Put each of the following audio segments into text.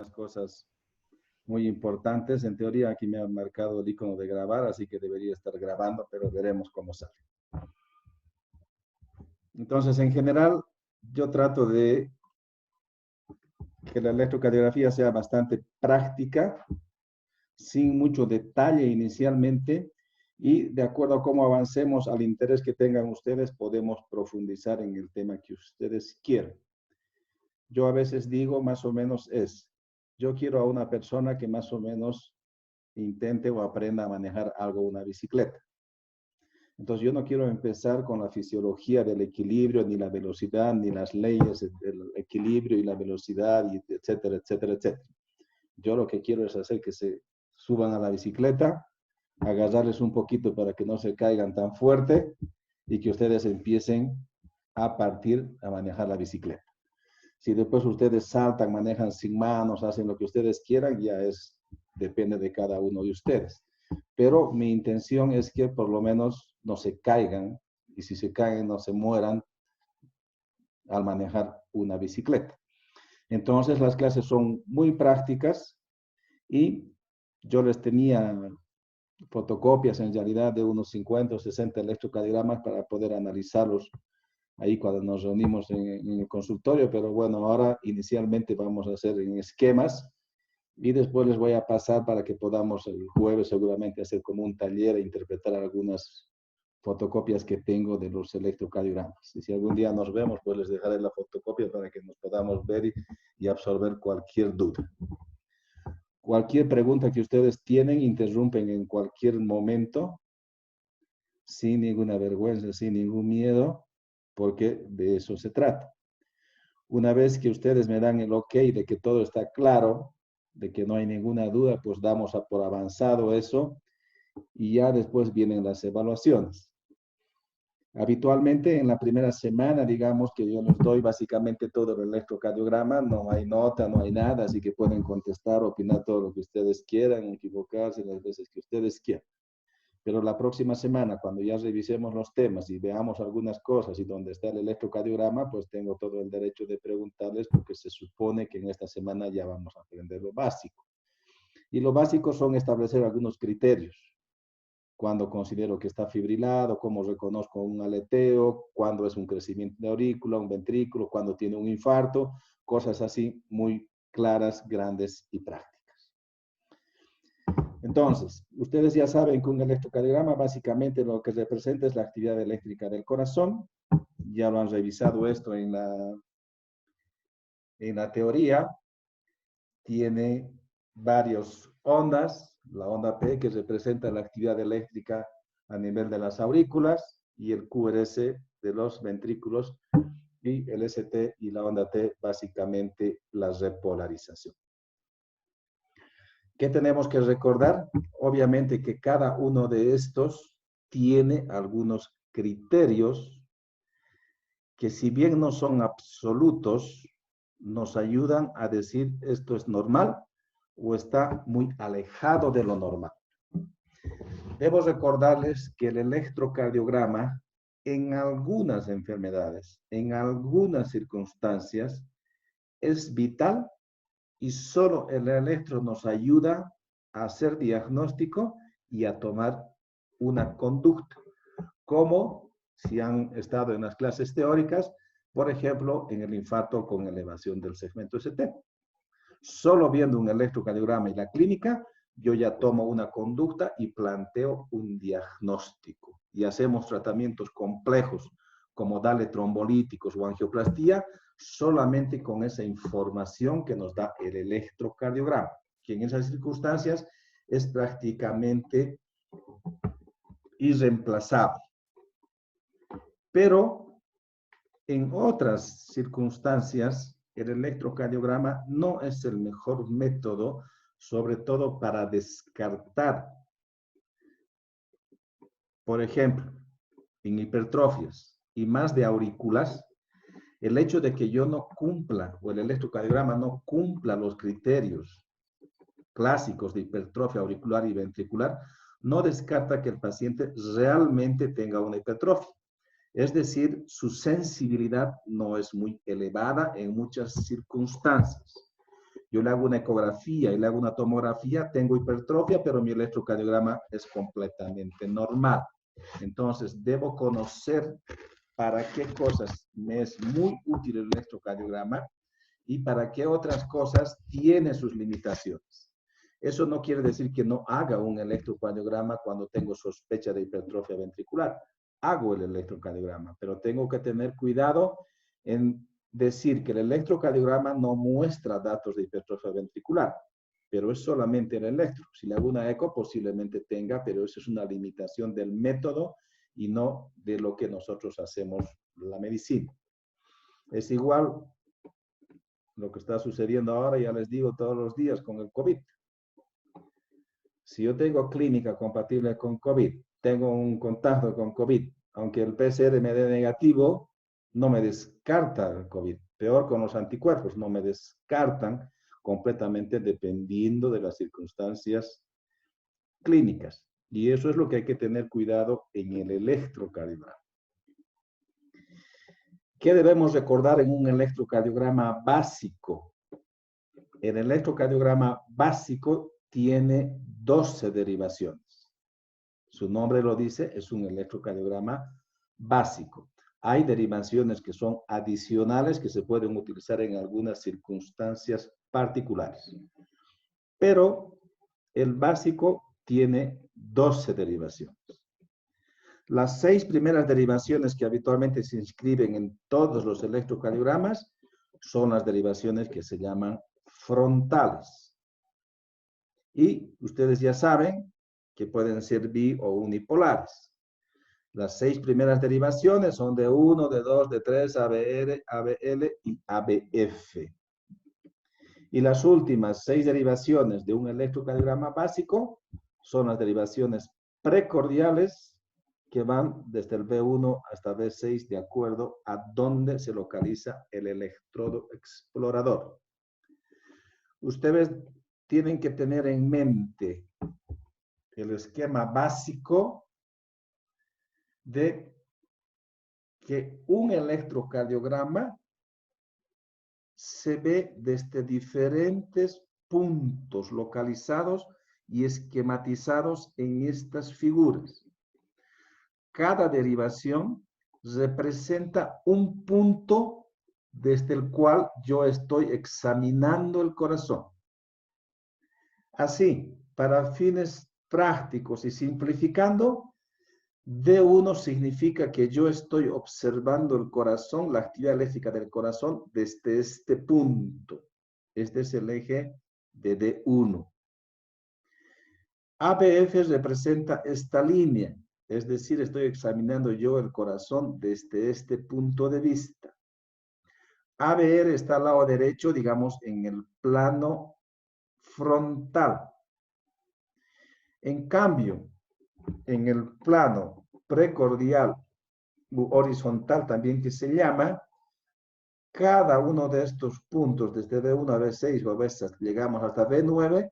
cosas muy importantes. En teoría aquí me han marcado el icono de grabar, así que debería estar grabando, pero veremos cómo sale. Entonces, en general, yo trato de que la electrocardiografía sea bastante práctica, sin mucho detalle inicialmente, y de acuerdo a cómo avancemos al interés que tengan ustedes, podemos profundizar en el tema que ustedes quieran. Yo a veces digo más o menos yo quiero a una persona que más o menos intente o aprenda a manejar algo, una bicicleta. Entonces yo no quiero empezar con la fisiología del equilibrio, ni la velocidad, ni las leyes del equilibrio y la velocidad, y etcétera, etcétera, etcétera. Yo lo que quiero es hacer que se suban a la bicicleta, agarrarles un poquito para que no se caigan tan fuerte y que ustedes empiecen a partir a manejar la bicicleta. Si después ustedes saltan, manejan sin manos, hacen lo que ustedes quieran, depende de cada uno de ustedes. Pero mi intención es que por lo menos no se caigan, y si se caen no se mueran al manejar una bicicleta. Entonces las clases son muy prácticas y yo les tenía fotocopias en realidad de unos 50 o 60 electrocardiogramas para poder analizarlos ahí cuando nos reunimos en el consultorio, pero bueno, ahora inicialmente vamos a hacer en esquemas y después les voy a pasar para que podamos el jueves seguramente hacer como un taller e interpretar algunas fotocopias que tengo de los electrocardiogramas. Y si algún día nos vemos, pues les dejaré la fotocopia para que nos podamos ver y absorber cualquier duda. Cualquier pregunta que ustedes tienen, interrumpen en cualquier momento, sin ninguna vergüenza, sin ningún miedo, porque de eso se trata. Una vez que ustedes me dan el ok de que todo está claro, de que no hay ninguna duda, pues damos por avanzado eso y ya después vienen las evaluaciones. Habitualmente en la primera semana, digamos que yo les doy básicamente todo el electrocardiograma, no hay nota, no hay nada, así que pueden contestar, opinar todo lo que ustedes quieran, equivocarse las veces que ustedes quieran. Pero la próxima semana, cuando ya revisemos los temas y veamos algunas cosas y donde está el electrocardiograma, pues tengo todo el derecho de preguntarles porque se supone que en esta semana ya vamos a aprender lo básico. Y lo básico son establecer algunos criterios. Cuando considero que está fibrilado, cómo reconozco un aleteo, cuándo es un crecimiento de aurícula, un ventrículo, cuándo tiene un infarto, cosas así muy claras, grandes y prácticas. Entonces, ustedes ya saben que un electrocardiograma básicamente lo que representa es la actividad eléctrica del corazón. Ya lo han revisado esto en la teoría. Tiene varias ondas. La onda P que representa la actividad eléctrica a nivel de las aurículas y el QRS de los ventrículos y el ST y la onda T básicamente la repolarización. ¿Qué tenemos que recordar? Obviamente que cada uno de estos tiene algunos criterios que si bien no son absolutos, nos ayudan a decir esto es normal o está muy alejado de lo normal. Debo recordarles que el electrocardiograma en algunas enfermedades, en algunas circunstancias, es vital y solo el electro nos ayuda a hacer diagnóstico y a tomar una conducta, como si han estado en las clases teóricas, por ejemplo, en el infarto con elevación del segmento ST. Solo viendo un electrocardiograma y la clínica, yo ya tomo una conducta y planteo un diagnóstico. Y hacemos tratamientos complejos, como darle trombolíticos o angioplastía, solamente con esa información que nos da el electrocardiograma, que en esas circunstancias es prácticamente irreemplazable. Pero en otras circunstancias, el electrocardiograma no es el mejor método, sobre todo para descartar, por ejemplo, en hipertrofias y más de auriculares, el hecho de que yo no cumpla o el electrocardiograma no cumpla los criterios clásicos de hipertrofia auricular y ventricular, no descarta que el paciente realmente tenga una hipertrofia. Es decir, su sensibilidad no es muy elevada en muchas circunstancias. yo le hago una ecografía y le hago una tomografía, tengo hipertrofia, pero mi electrocardiograma es completamente normal. Entonces, debo conocer para qué cosas me es muy útil el electrocardiograma y para qué otras cosas tiene sus limitaciones. Eso no quiere decir que no haga un electrocardiograma cuando tengo sospecha de hipertrofia ventricular. Hago el electrocardiograma, pero tengo que tener cuidado en decir que el electrocardiograma no muestra datos de hipertrofia ventricular, pero es solamente el electro. Si le hago una eco, posiblemente tenga, pero eso es una limitación del método y no de lo que nosotros hacemos la medicina. Es igual lo que está sucediendo ahora, ya les digo todos los días con el COVID. Si yo tengo clínica compatible con COVID, tengo un contacto con COVID, aunque el PCR me dé negativo, no me descarta el COVID. Peor con los anticuerpos, no me descartan completamente dependiendo de las circunstancias clínicas. Y eso es lo que hay que tener cuidado en el electrocardiograma. ¿Qué debemos recordar en un electrocardiograma básico? El electrocardiograma básico tiene 12 derivaciones. Su nombre lo dice, es un electrocardiograma básico. Hay derivaciones que son adicionales que se pueden utilizar en algunas circunstancias particulares. Pero el básico tiene 12 derivaciones. Las 6 primeras derivaciones que habitualmente se inscriben en todos los electrocardiogramas son las derivaciones que se llaman frontales. Y ustedes ya saben que pueden ser bi o unipolares. Las 6 primeras derivaciones son de 1, de 2, de 3, ABR, ABL y ABF. Y las últimas 6 derivaciones de un electrocardiograma básico son las derivaciones precordiales que van desde el B1 hasta B6 de acuerdo a dónde se localiza el electrodo explorador. Ustedes tienen que tener en mente el esquema básico de que un electrocardiograma se ve desde diferentes puntos localizados y esquematizados en estas figuras. Cada derivación representa un punto desde el cual yo estoy examinando el corazón. Así, para fines prácticos y simplificando, D1 significa que yo estoy observando el corazón, la actividad eléctrica del corazón desde este punto. Este es el eje de D1. ABF representa esta línea, es decir, estoy examinando yo el corazón desde este punto de vista. ABR está al lado derecho, digamos, en el plano frontal. En cambio, en el plano precordial u horizontal también que se llama, cada uno de estos puntos, desde B1 a B6 o a veces llegamos hasta B9,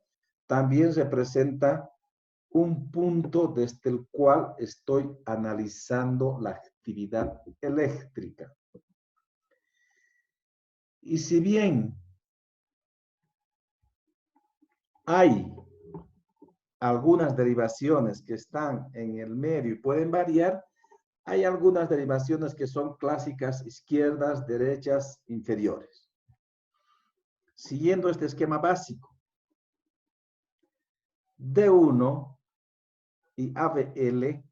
también representa un punto desde el cual estoy analizando la actividad eléctrica. Y si bien hay algunas derivaciones que están en el medio y pueden variar, hay algunas derivaciones que son clásicas, izquierdas, derechas, inferiores. Siguiendo este esquema básico, D1 y ABL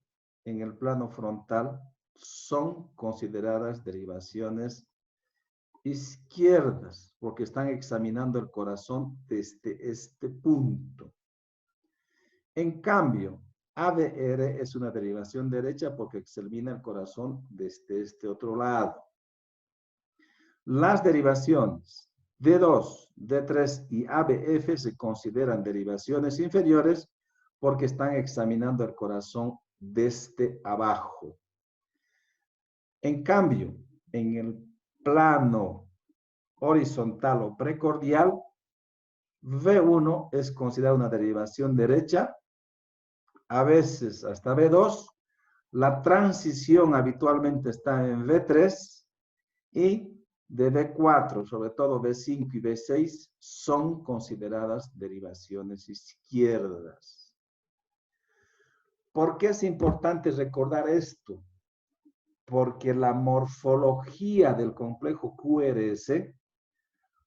en el plano frontal son consideradas derivaciones izquierdas porque están examinando el corazón desde este punto. En cambio, ABR es una derivación derecha porque examina el corazón desde este otro lado. Las derivaciones D2, D3 y ABF se consideran derivaciones inferiores porque están examinando el corazón desde abajo. En cambio, en el plano horizontal o precordial, V1 es considerada una derivación derecha, a veces hasta B2, la transición habitualmente está en V3 y de B4, sobre todo B5 y B6, son consideradas derivaciones izquierdas. ¿Por qué es importante recordar esto? Porque la morfología del complejo QRS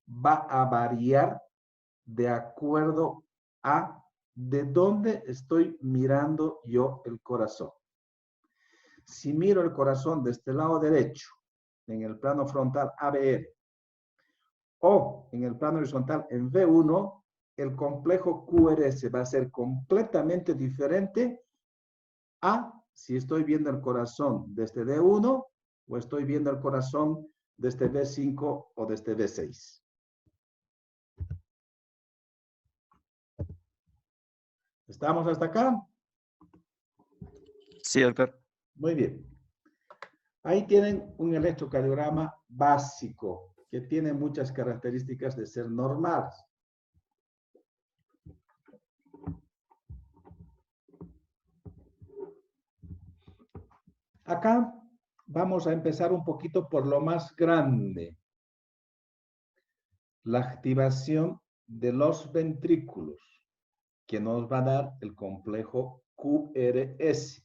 va a variar de acuerdo a de dónde estoy mirando yo el corazón. Si miro el corazón de este lado derecho, en el plano frontal ABR, o en el plano horizontal en V1, el complejo QRS va a ser completamente diferente a si estoy viendo el corazón desde D1 o estoy viendo el corazón desde V5 o desde V6. ¿Estamos hasta acá? Sí, doctor. Muy bien. Ahí tienen un electrocardiograma básico que tiene muchas características de ser normales. Acá vamos a empezar un poquito por lo más grande. La activación de los ventrículos, que nos va a dar el complejo QRS.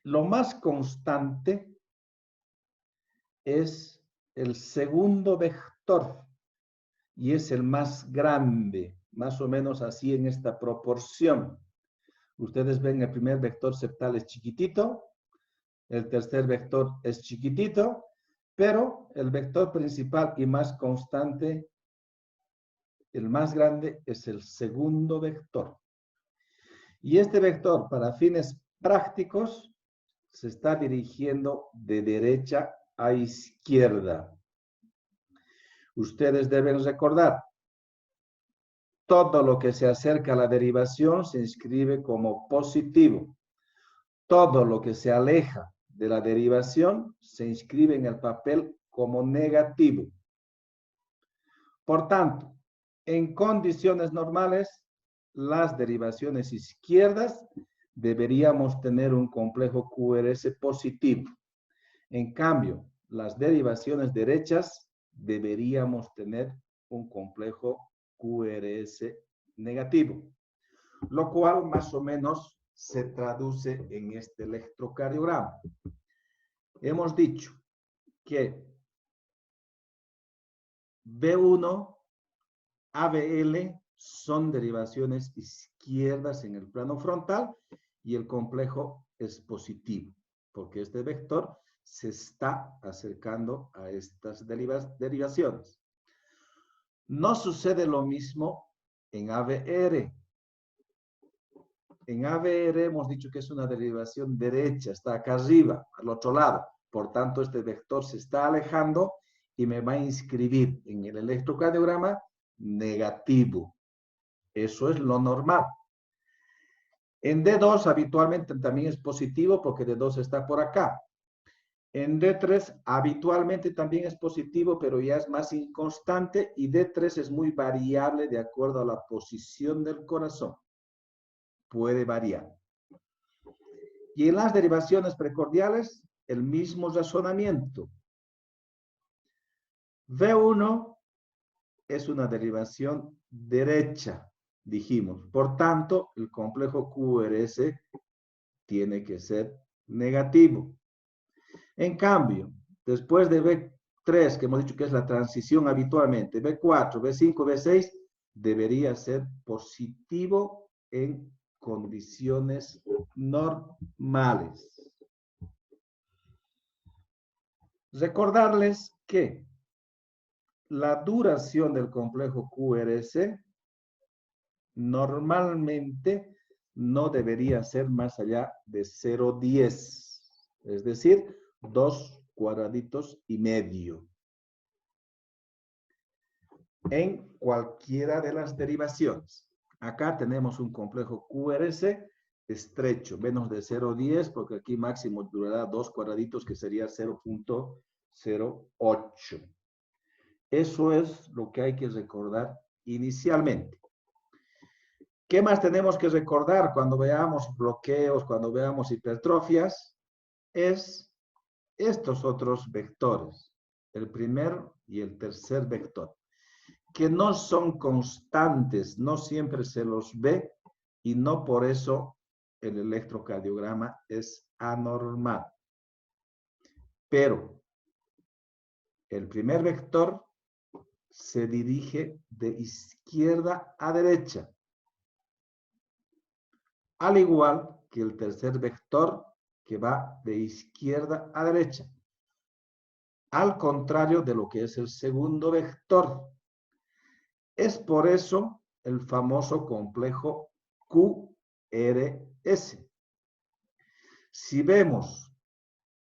Lo más constante es el segundo vector y es el más grande, más o menos así en esta proporción. Ustedes ven el primer vector septal es chiquitito, el tercer vector es chiquitito, pero el vector principal y más constante, el más grande, es el segundo vector. Y este vector, para fines prácticos, se está dirigiendo de derecha a izquierda. Ustedes deben recordar, todo lo que se acerca a la derivación se inscribe como positivo. Todo lo que se aleja de la derivación se inscribe en el papel como negativo. Por tanto, en condiciones normales, las derivaciones izquierdas deberíamos tener un complejo QRS positivo. En cambio, las derivaciones derechas deberíamos tener un complejo QRS negativo, lo cual más o menos se traduce en este electrocardiograma. Hemos dicho que B1, ABL son derivaciones izquierdas en el plano frontal y el complejo es positivo, porque este vector se está acercando a estas derivaciones. No sucede lo mismo en ABR. En ABR hemos dicho que es una derivación derecha, está acá arriba, al otro lado. Por tanto, este vector se está alejando y me va a inscribir en el electrocardiograma negativo. Eso es lo normal. En D2 habitualmente también es positivo porque D2 está por acá. En D3 habitualmente también es positivo, pero ya es más inconstante y D3 es muy variable de acuerdo a la posición del corazón. Puede variar. Y en las derivaciones precordiales, el mismo razonamiento. V1 es una derivación derecha, dijimos. Por tanto, el complejo QRS tiene que ser negativo. En cambio, después de B3, que hemos dicho que es la transición habitualmente, B4, B5, B6, debería ser positivo en condiciones normales. Recordarles que la duración del complejo QRS normalmente no debería ser más allá de 0,10, es decir, 2 cuadraditos y medio. En cualquiera de las derivaciones. Acá tenemos un complejo QRS estrecho, menos de 0,10, porque aquí máximo durará 2 cuadraditos, que sería 0,08. Eso es lo que hay que recordar inicialmente. ¿Qué más tenemos que recordar cuando veamos bloqueos, cuando veamos hipertrofias? Es estos otros vectores, el primer y el tercer vector, que no son constantes, no siempre se los ve y no por eso el electrocardiograma es anormal. Pero el primer vector se dirige de izquierda a derecha, al igual que el tercer vector que va de izquierda a derecha, al contrario de lo que es el segundo vector. Es por eso el famoso complejo QRS. Si vemos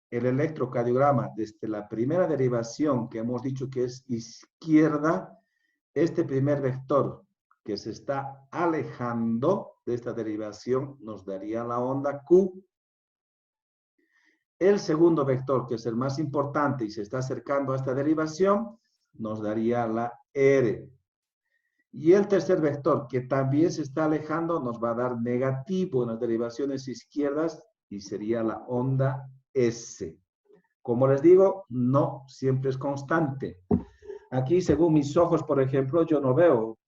el electrocardiograma desde la primera derivación que hemos dicho que es izquierda, este primer vector que se está alejando de esta derivación nos daría la onda Q. El segundo vector, que es el más importante y se está acercando a esta derivación, nos daría la R. Y el tercer vector, que también se está alejando, nos va a dar negativo en las derivaciones izquierdas y sería la onda S. Como les digo, no siempre es constante. Aquí, según mis ojos, por ejemplo, yo no veo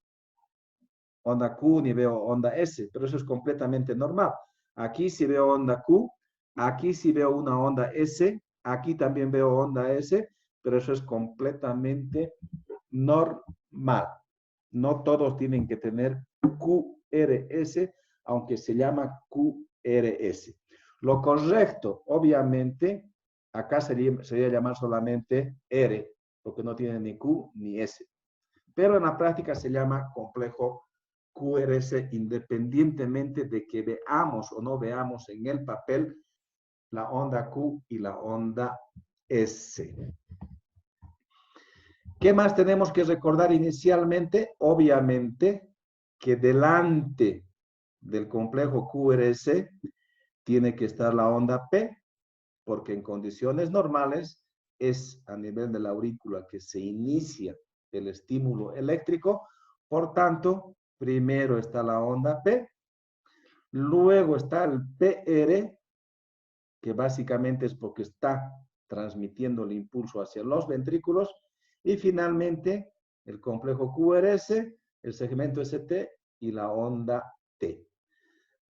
onda Q ni veo onda S, pero eso es completamente normal. Aquí sí veo onda Q, aquí sí veo una onda S, aquí también veo onda S, pero eso es completamente normal. No todos tienen que tener QRS, aunque se llama QRS. Lo correcto, obviamente, acá sería llamar solamente R, porque no tiene ni Q ni S. Pero en la práctica se llama complejo QRS independientemente de que veamos o no veamos en el papel la onda Q y la onda S. ¿Qué más tenemos que recordar inicialmente? Obviamente que delante del complejo QRS tiene que estar la onda P, porque en condiciones normales es a nivel de la aurícula que se inicia el estímulo eléctrico. Por tanto, primero está la onda P, luego está el PR, que básicamente es porque está transmitiendo el impulso hacia los ventrículos, y finalmente el complejo QRS, el segmento ST y la onda T.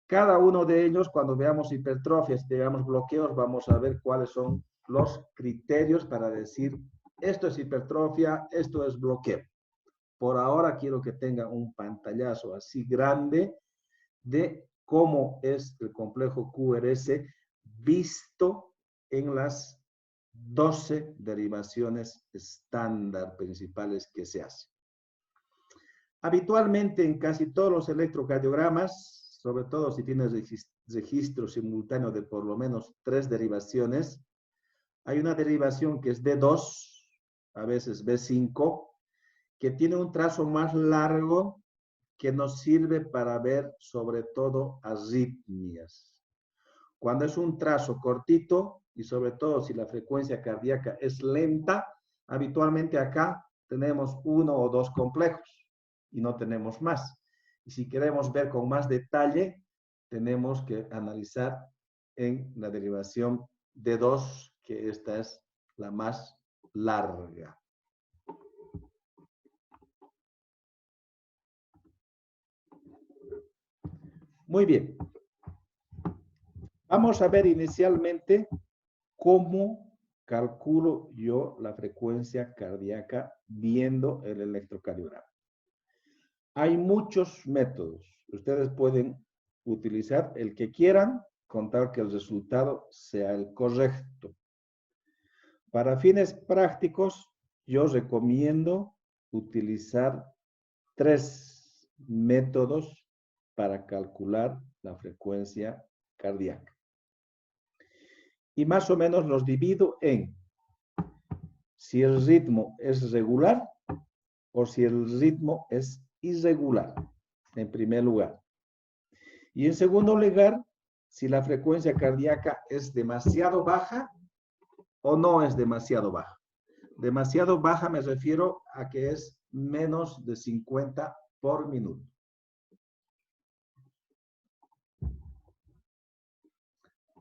Cada uno de ellos, cuando veamos hipertrofias, veamos bloqueos, vamos a ver cuáles son los criterios para decir esto es hipertrofia, esto es bloqueo. Por ahora quiero que tengan un pantallazo así grande de cómo es el complejo QRS visto en las 12 derivaciones estándar principales que se hacen. Habitualmente en casi todos los electrocardiogramas, sobre todo si tienes registro simultáneo de por lo menos 3 derivaciones, hay una derivación que es D2, a veces B5, que tiene un trazo más largo que nos sirve para ver sobre todo arritmias. Cuando es un trazo cortito y sobre todo si la frecuencia cardíaca es lenta, habitualmente acá tenemos 1 o 2 complejos y no tenemos más. Y si queremos ver con más detalle, tenemos que analizar en la derivación D2, que esta es la más larga. Muy bien. Vamos a ver inicialmente cómo calculo yo la frecuencia cardíaca viendo el electrocardiograma. Hay muchos métodos. Ustedes pueden utilizar el que quieran, con tal que el resultado sea el correcto. Para fines prácticos, yo recomiendo utilizar 3 métodos para calcular la frecuencia cardíaca. Y más o menos los divido en si el ritmo es regular o si el ritmo es irregular, en primer lugar. Y en segundo lugar, si la frecuencia cardíaca es demasiado baja o no es demasiado baja. Demasiado baja me refiero a que es menos de 50 por minuto.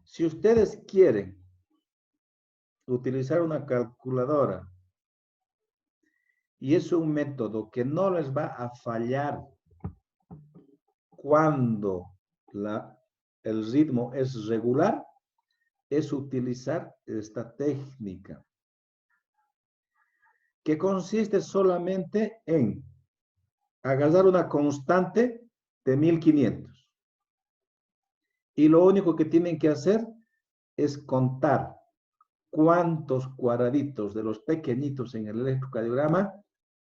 Si ustedes quieren utilizar una calculadora. Y es un método que no les va a fallar cuando el ritmo es regular, es utilizar esta técnica, que consiste solamente en agarrar una constante de 1500. Y lo único que tienen que hacer es contar cuántos cuadraditos de los pequeñitos en el electrocardiograma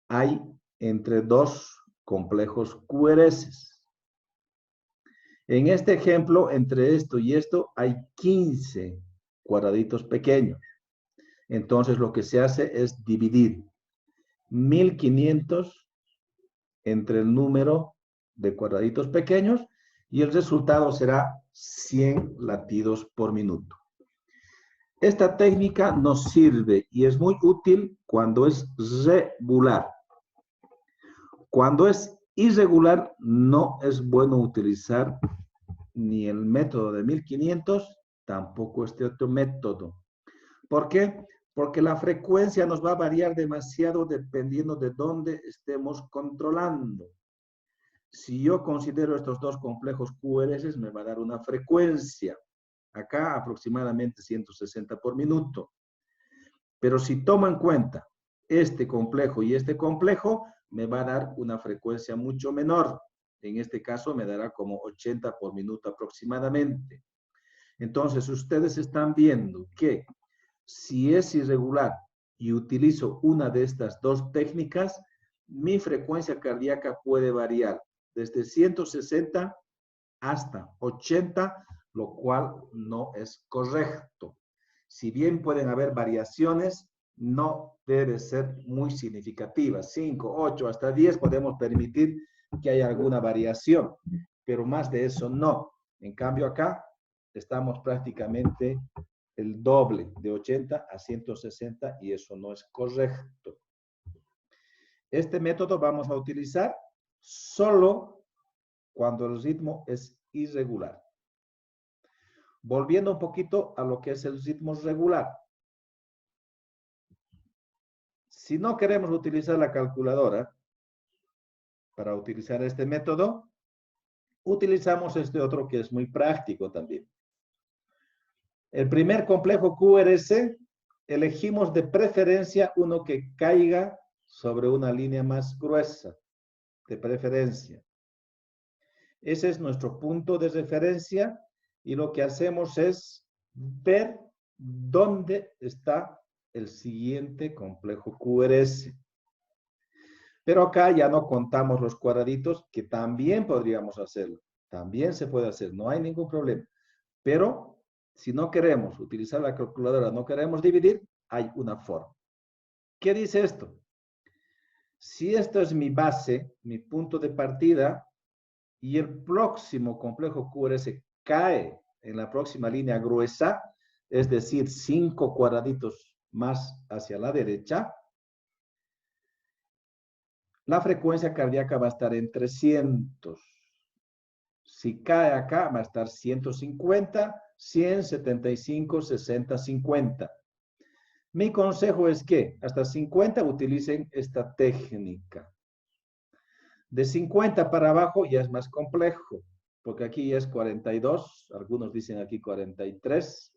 hay entre dos complejos QRS. En este ejemplo, entre esto y esto hay 15 cuadraditos pequeños. Entonces, lo que se hace es dividir 1500 entre el número de cuadraditos pequeños y el resultado será 100 latidos por minuto. Esta técnica nos sirve y es muy útil cuando es regular. Cuando es irregular, no es bueno utilizar ni el método de 1500, tampoco este otro método. ¿Por qué? Porque la frecuencia nos va a variar demasiado dependiendo de dónde estemos controlando. Si yo considero estos dos complejos QRS, me va a dar una frecuencia. Acá aproximadamente 160 por minuto. Pero si tomo en cuenta este complejo y este complejo, me va a dar una frecuencia mucho menor. En este caso me dará como 80 por minuto aproximadamente. Entonces, ustedes están viendo que si es irregular y utilizo una de estas dos técnicas, mi frecuencia cardíaca puede variar desde 160 hasta 80, lo cual no es correcto. Si bien pueden haber variaciones, no debe ser muy significativa. 5, 8, hasta 10 podemos permitir que haya alguna variación, pero más de eso no. En cambio acá estamos prácticamente el doble, de 80 a 160, y eso no es correcto. Este método vamos a utilizar solo cuando el ritmo es irregular. Volviendo un poquito a lo que es el ritmo regular. Si no queremos utilizar la calculadora para utilizar este método, utilizamos este otro que es muy práctico también. El primer complejo QRS, elegimos de preferencia uno que caiga sobre una línea más gruesa, de preferencia. Ese es nuestro punto de referencia y lo que hacemos es ver dónde está el siguiente complejo QRS. Pero acá ya no contamos los cuadraditos, que también podríamos hacerlo. También se puede hacer, no hay ningún problema. Pero si no queremos utilizar la calculadora, no queremos dividir, hay una forma. ¿Qué dice esto? Si esto es mi base, mi punto de partida, y el próximo complejo QRS cae en la próxima línea gruesa, es decir, 5 cuadraditos más hacia la derecha, la frecuencia cardíaca va a estar en 300. Si cae acá, va a estar 150, 100, 75, 60, 50. Mi consejo es que hasta 50 utilicen esta técnica. De 50 para abajo ya es más complejo, porque aquí ya es 42, algunos dicen aquí 43,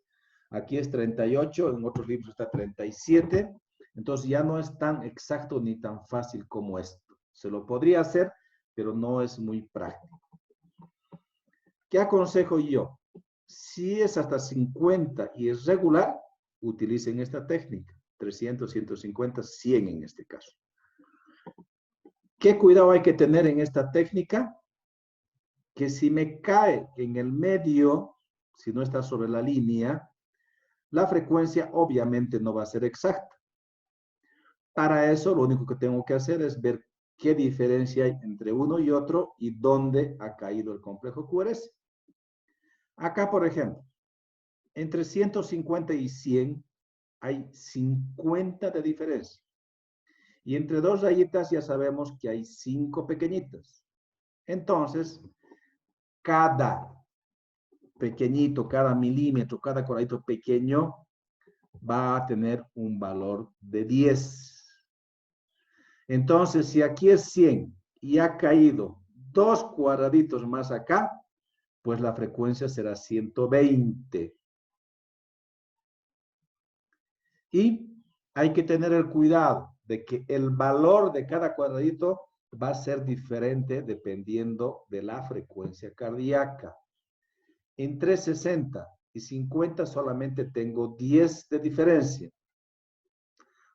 aquí es 38, en otros libros está 37, entonces ya no es tan exacto ni tan fácil como esto. Se lo podría hacer, pero no es muy práctico. ¿Qué aconsejo yo? Si es hasta 50 y es regular, utilicen esta técnica, 300, 150, 100 en este caso. ¿Qué cuidado hay que tener en esta técnica? Que si me cae en el medio, si no está sobre la línea, la frecuencia obviamente no va a ser exacta. Para eso, lo único que tengo que hacer es ver qué diferencia hay entre uno y otro y dónde ha caído el complejo QRS. Acá, por ejemplo, entre 150 y 100 hay 50 de diferencia. Y entre dos rayitas ya sabemos que hay 5 pequeñitas. Entonces, cada pequeñito, cada milímetro, cada cuadradito pequeño va a tener un valor de 10. Entonces, si aquí es 100 y ha caído 2 cuadraditos más acá, pues la frecuencia será 120. Y hay que tener el cuidado de que el valor de cada cuadradito va a ser diferente dependiendo de la frecuencia cardíaca. Entre 60 y 50 solamente tengo 10 de diferencia.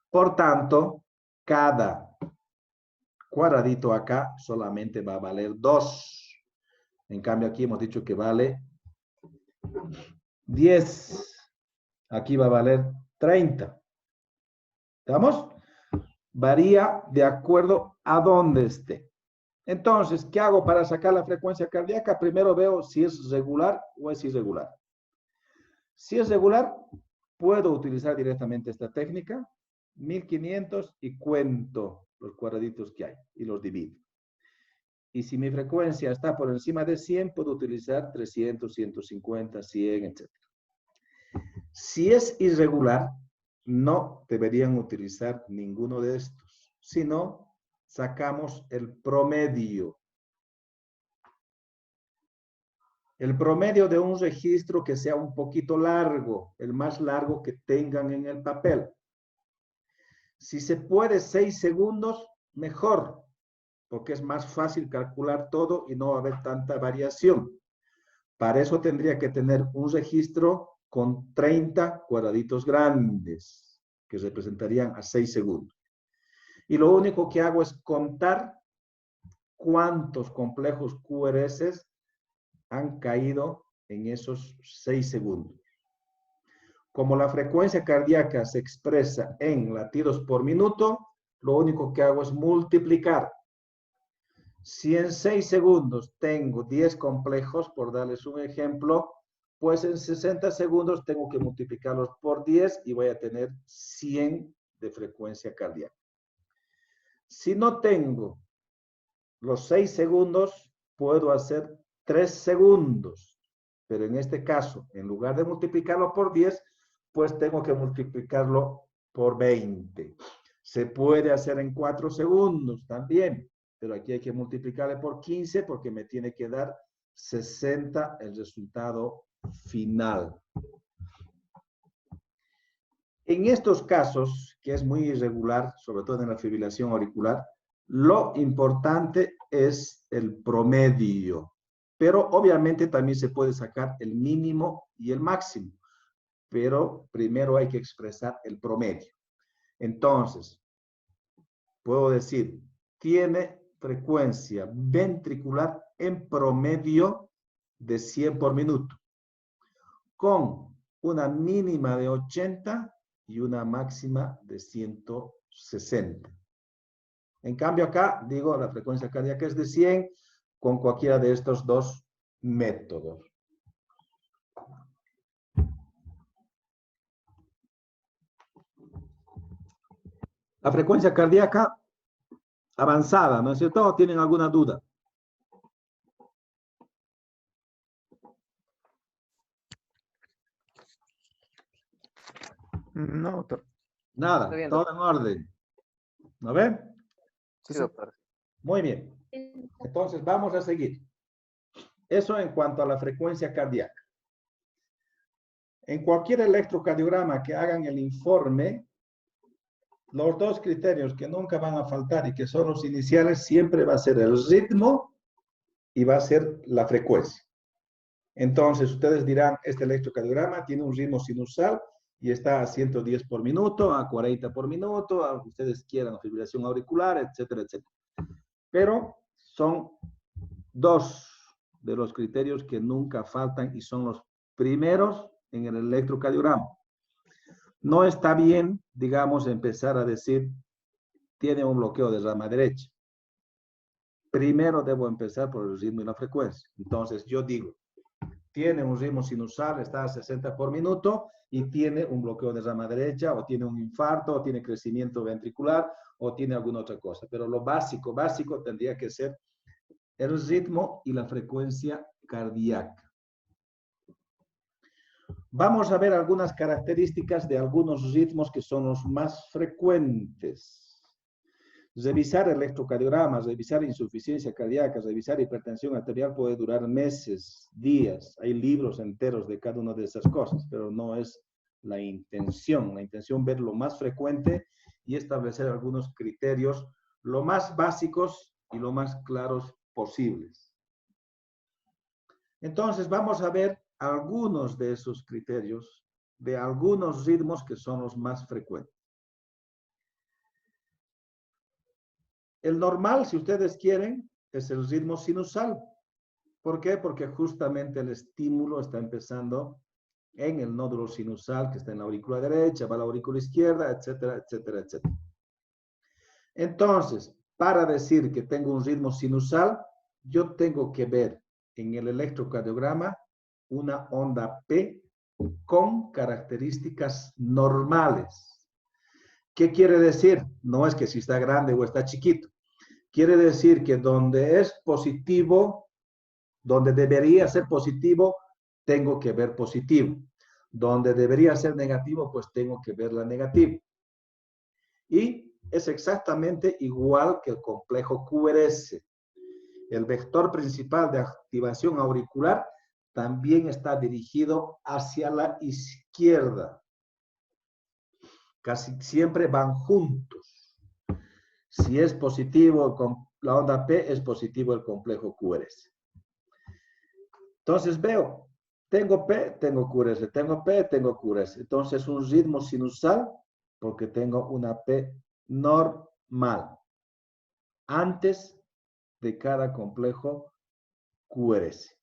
Por tanto, cada cuadradito acá solamente va a valer 2. En cambio, aquí hemos dicho que vale 10. Aquí va a valer 30. ¿Estamos? Varía de acuerdo a dónde esté. Entonces, ¿qué hago para sacar la frecuencia cardíaca? Primero veo si es regular o es irregular. Si es regular, puedo utilizar directamente esta técnica, 1500, y cuento los cuadraditos que hay y los divido. Y si mi frecuencia está por encima de 100, puedo utilizar 300, 150, 100, etc. Si es irregular, no deberían utilizar ninguno de estos, sino sacamos el promedio. El promedio de un registro que sea un poquito largo, el más largo que tengan en el papel. Si se puede 6 segundos, mejor, porque es más fácil calcular todo y no va a haber tanta variación. Para eso tendría que tener un registro con 30 cuadraditos grandes, que representarían a 6 segundos. Y lo único que hago es contar cuántos complejos QRS han caído en esos 6 segundos. Como la frecuencia cardíaca se expresa en latidos por minuto, lo único que hago es multiplicar. Si en 6 segundos tengo 10 complejos, por darles un ejemplo, pues en 60 segundos tengo que multiplicarlos por 10 y voy a tener 100 de frecuencia cardíaca. Si no tengo los 6 segundos, puedo hacer 3 segundos. Pero en este caso, en lugar de multiplicarlo por 10, pues tengo que multiplicarlo por 20. Se puede hacer en 4 segundos también, pero aquí hay que multiplicarle por 15 porque me tiene que dar 60 el resultado final. En estos casos, que es muy irregular, sobre todo en la fibrilación auricular, lo importante es el promedio, pero obviamente también se puede sacar el mínimo y el máximo, pero primero hay que expresar el promedio. Entonces, puedo decir, tiene frecuencia ventricular en promedio de 100 por minuto, con una mínima de 80 y una máxima de 160. En cambio acá, digo, la frecuencia cardíaca es de 100 con cualquiera de estos dos métodos. La frecuencia cardíaca avanzada, ¿no es cierto? ¿Tienen alguna duda? No, doctor. Nada, Está bien, todo doctor. en orden. ¿No ven? Sí, doctor. Muy bien. Entonces vamos a seguir. Eso en cuanto a la frecuencia cardíaca. En cualquier electrocardiograma que hagan el informe, los dos criterios que nunca van a faltar y que son los iniciales siempre va a ser el ritmo y va a ser la frecuencia. Entonces ustedes dirán, este electrocardiograma tiene un ritmo sinusal y está a 110 por minuto, a 40 por minuto, a ustedes quieran, fibrilación auricular, etcétera, etcétera. Pero son dos de los criterios que nunca faltan y son los primeros en el electrocardiograma. No está bien, digamos, empezar a decir, tiene un bloqueo de rama derecha. Primero debo empezar por el ritmo y la frecuencia. Entonces yo digo, tiene un ritmo sinusal, está a 60 por minuto y tiene un bloqueo de rama derecha, o tiene un infarto, o tiene crecimiento ventricular, o tiene alguna otra cosa. Pero lo básico tendría que ser el ritmo y la frecuencia cardíaca. Vamos a ver algunas características de algunos ritmos que son los más frecuentes. Revisar electrocardiogramas, revisar insuficiencia cardíaca, revisar hipertensión arterial puede durar meses, días. Hay libros enteros de cada una de esas cosas, pero no es la intención. La intención es ver lo más frecuente y establecer algunos criterios, lo más básicos y lo más claros posibles. Entonces, vamos a ver algunos de esos criterios de algunos ritmos que son los más frecuentes. El normal, si ustedes quieren, es el ritmo sinusal. ¿Por qué? Porque justamente el estímulo está empezando en el nódulo sinusal, que está en la aurícula derecha, va a la aurícula izquierda, etcétera, etcétera, etcétera. Entonces, para decir que tengo un ritmo sinusal, yo tengo que ver en el electrocardiograma una onda P con características normales. ¿Qué quiere decir? No es que si está grande o está chiquito. Quiere decir que donde es positivo, donde debería ser positivo, tengo que ver positivo. Donde debería ser negativo, pues tengo que ver la negativa. Y es exactamente igual que el complejo QRS. El vector principal de activación auricular también está dirigido hacia la izquierda. Casi siempre van juntos. Si es positivo con la onda P, es positivo el complejo QRS. Entonces veo, tengo P, tengo QRS, tengo P, tengo QRS. Entonces un ritmo sinusal porque tengo una P normal antes de cada complejo QRS.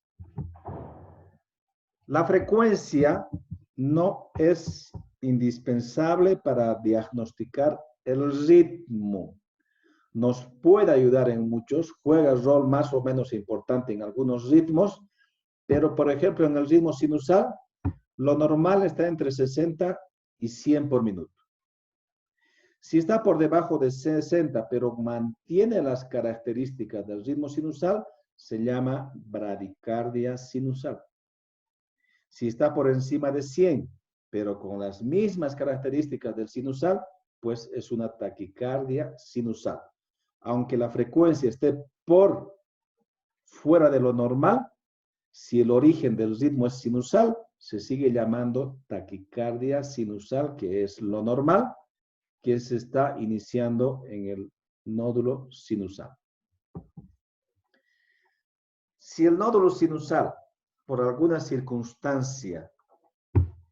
La frecuencia no es indispensable para diagnosticar el ritmo. Nos puede ayudar en muchos, juega rol más o menos importante en algunos ritmos, pero por ejemplo en el ritmo sinusal, lo normal está entre 60 y 100 por minuto. Si está por debajo de 60, pero mantiene las características del ritmo sinusal, se llama bradicardia sinusal. Si está por encima de 100, pero con las mismas características del sinusal, pues es una taquicardia sinusal. Aunque la frecuencia esté por fuera de lo normal, si el origen del ritmo es sinusal, se sigue llamando taquicardia sinusal, que es lo normal, que se está iniciando en el nódulo sinusal. Si el nódulo sinusal, por alguna circunstancia,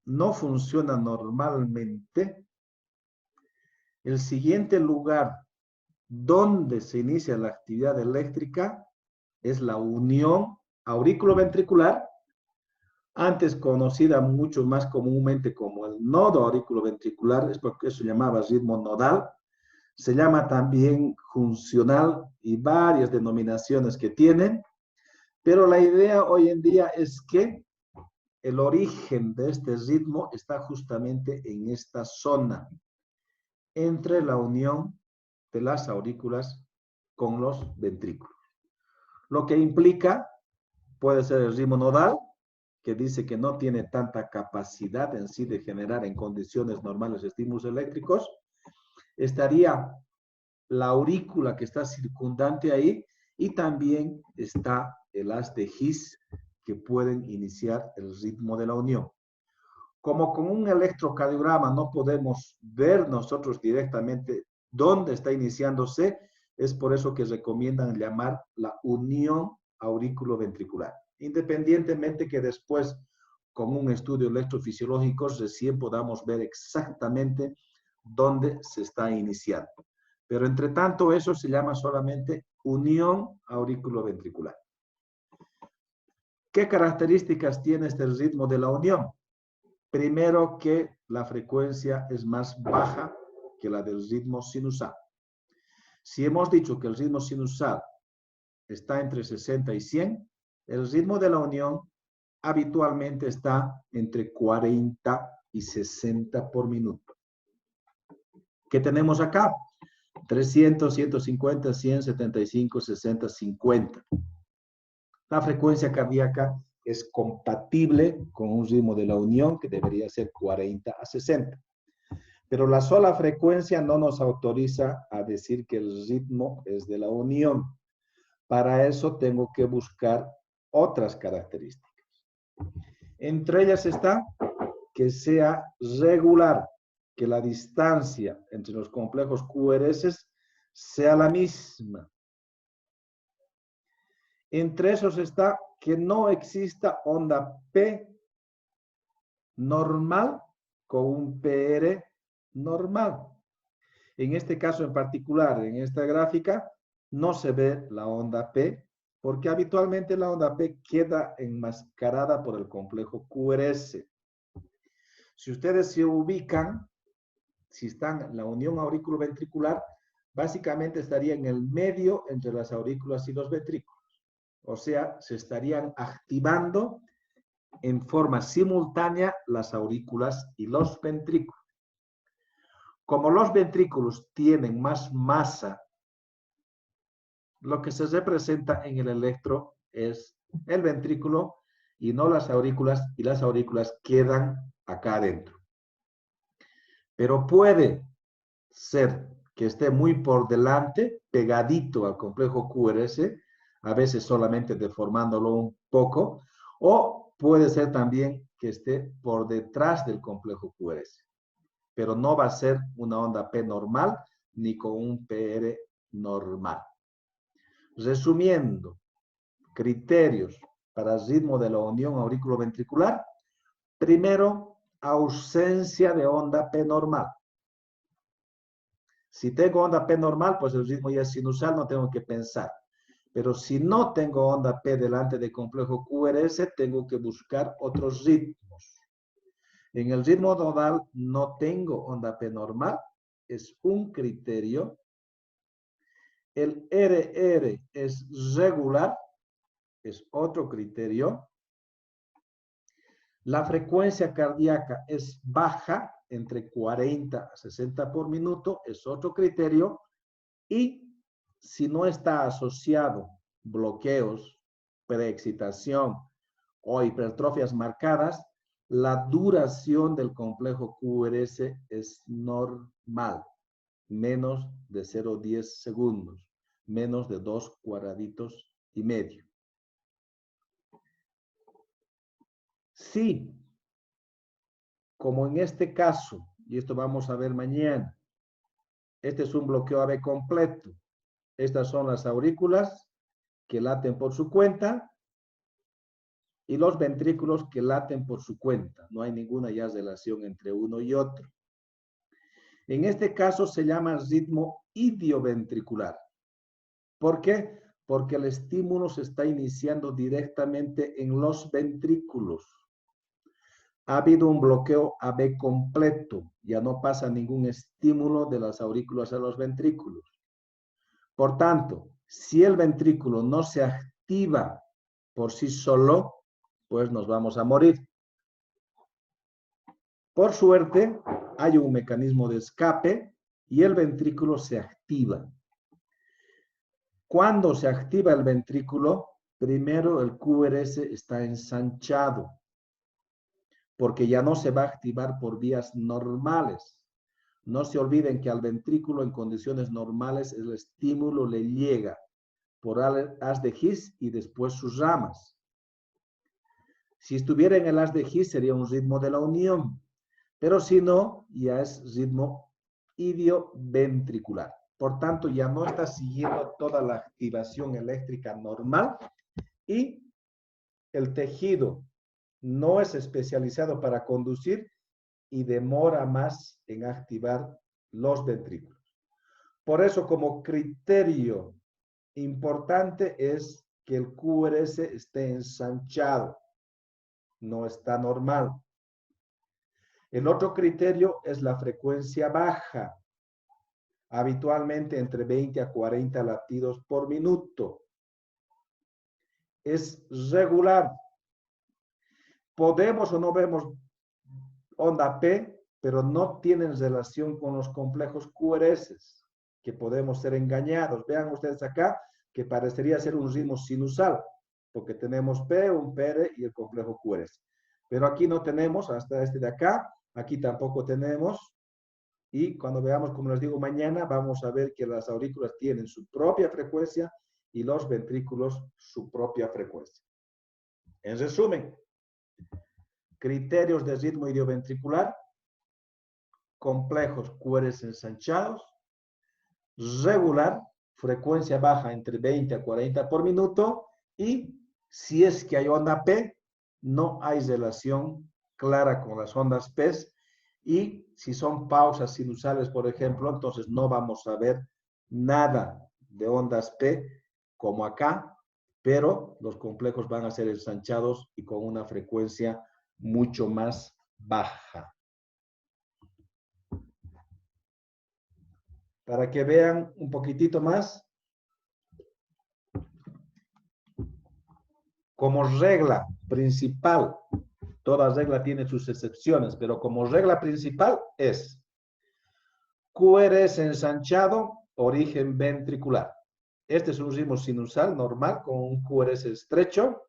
no funciona normalmente, el siguiente lugar donde se inicia la actividad eléctrica es la unión auriculoventricular, antes conocida mucho más comúnmente como el nodo auriculoventricular, es porque eso se llamaba ritmo nodal, se llama también funcional y varias denominaciones que tienen, pero la idea hoy en día es que el origen de este ritmo está justamente en esta zona, entre la unión de las aurículas con los ventrículos. Lo que implica, puede ser el ritmo nodal, que dice que no tiene tanta capacidad en sí de generar en condiciones normales estímulos eléctricos. Estaría la aurícula que está circundante ahí y también está el haz de His que pueden iniciar el ritmo de la unión. Como con un electrocardiograma no podemos ver nosotros directamente dónde está iniciándose, es por eso que recomiendan llamar la unión auriculoventricular. Independientemente que después, con un estudio electrofisiológico, recién podamos ver exactamente dónde se está iniciando. Pero entre tanto, eso se llama solamente unión auriculoventricular. ¿Qué características tiene este ritmo de la unión? Primero, que la frecuencia es más baja que la del ritmo sinusal. Si hemos dicho que el ritmo sinusal está entre 60 y 100, el ritmo de la unión habitualmente está entre 40 y 60 por minuto. ¿Qué tenemos acá? 300, 150, 100, 75, 60, 50. La frecuencia cardíaca es compatible con un ritmo de la unión que debería ser 40 a 60. Pero la sola frecuencia no nos autoriza a decir que el ritmo es de la unión. Para eso tengo que buscar otras características. Entre ellas está que sea regular, que la distancia entre los complejos QRS sea la misma. Entre esos está que no exista onda P normal con un PR normal. En este caso en particular, en esta gráfica, no se ve la onda P, porque habitualmente la onda P queda enmascarada por el complejo QRS. Si ustedes se ubican, si están en la unión auriculoventricular, básicamente estaría en el medio entre las aurículas y los ventrículos. O sea, se estarían activando en forma simultánea las aurículas y los ventrículos. Como los ventrículos tienen más masa, lo que se representa en el electro es el ventrículo y no las aurículas, y las aurículas quedan acá adentro. Pero puede ser que esté muy por delante, pegadito al complejo QRS, a veces solamente deformándolo un poco, o puede ser también que esté por detrás del complejo QRS. Pero no va a ser una onda P normal ni con un PR normal. Resumiendo, criterios para el ritmo de la unión auriculoventricular. Primero, ausencia de onda P normal. Si tengo onda P normal, pues el ritmo ya es sinusal, no tengo que pensar. Pero si no tengo onda P delante del complejo QRS, tengo que buscar otros ritmos. En el ritmo nodal no tengo onda P normal, es un criterio. El RR es regular, es otro criterio. La frecuencia cardíaca es baja, entre 40 a 60 por minuto, es otro criterio. Y si no está asociado bloqueos, preexcitación o hipertrofias marcadas, la duración del complejo QRS es normal, menos de 0,10 segundos, menos de 2 cuadraditos y medio. Sí, como en este caso, y esto vamos a ver mañana, este es un bloqueo AB completo. Estas son las aurículas que laten por su cuenta y los ventrículos que laten por su cuenta. No hay ninguna ya relación entre uno y otro. En este caso se llama ritmo idioventricular. ¿Por qué? Porque el estímulo se está iniciando directamente en los ventrículos. Ha habido un bloqueo AB completo, ya no pasa ningún estímulo de las aurículas a los ventrículos. Por tanto, si el ventrículo no se activa por sí solo, pues nos vamos a morir. Por suerte, hay un mecanismo de escape y el ventrículo se activa. Cuando se activa el ventrículo, primero el QRS está ensanchado, porque ya no se va a activar por vías normales. No se olviden que al ventrículo en condiciones normales el estímulo le llega por haz de His y después sus ramas. Si estuviera en el haz de His sería un ritmo de la unión, pero si no, ya es ritmo idioventricular. Por tanto, ya no está siguiendo toda la activación eléctrica normal y el tejido no es especializado para conducir y demora más en activar los ventrículos. Por eso, como criterio importante es que el QRS esté ensanchado, no está normal. El otro criterio es la frecuencia baja, habitualmente entre 20 a 40 latidos por minuto. Es regular. Podemos o no vemos onda P, pero no tienen relación con los complejos QRS, que podemos ser engañados. Vean ustedes acá que parecería ser un ritmo sinusal, porque tenemos P, un PR y el complejo QRS. Pero aquí no tenemos, hasta este de acá, aquí tampoco tenemos. Y cuando veamos, como les digo, mañana, vamos a ver que las aurículas tienen su propia frecuencia y los ventrículos su propia frecuencia. En resumen, criterios de ritmo idioventricular, complejos QRS ensanchados, regular, frecuencia baja entre 20 a 40 por minuto, y si es que hay onda P, no hay relación clara con las ondas P, y si son pausas sinusales, por ejemplo, entonces no vamos a ver nada de ondas P como acá, pero los complejos van a ser ensanchados y con una frecuencia mucho más baja. Para que vean un poquitito más, como regla principal, toda regla tiene sus excepciones, pero como regla principal es QRS ensanchado, origen ventricular. Este es un ritmo sinusal normal con un QRS estrecho